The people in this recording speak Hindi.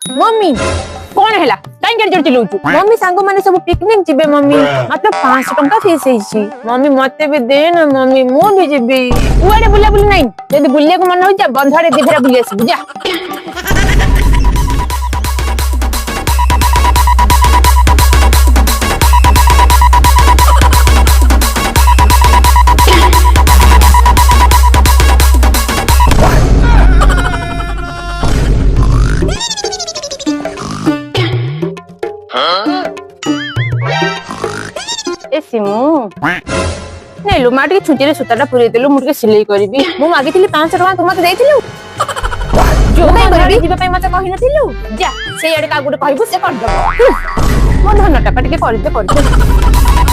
मम्मी कौन हैला काई कर जड़ चिल्लौचु मम्मी सांगो माने सब पिकनिक जिबे मम्मी मतलब 500 टंका फीस हेछि मम्मी मते भी दे ना मम्मी मो भी जिबी उआडे बुला बुली नहीं जदी बुलिया को मन हो जा बंधारे दिभरा बुली आसी जा ए सिमु नहीं लो माटी छुंची रे सुताटा पुरे देलु मुर्गे सिलाई करबी मु मागिथिली 500 टका तुम मते देथिलु जो काई करबी जीवा पई मते कहि नथिलु जा से आडे का गुटे कहबु से कर दबो मो धन टका टिके कर दे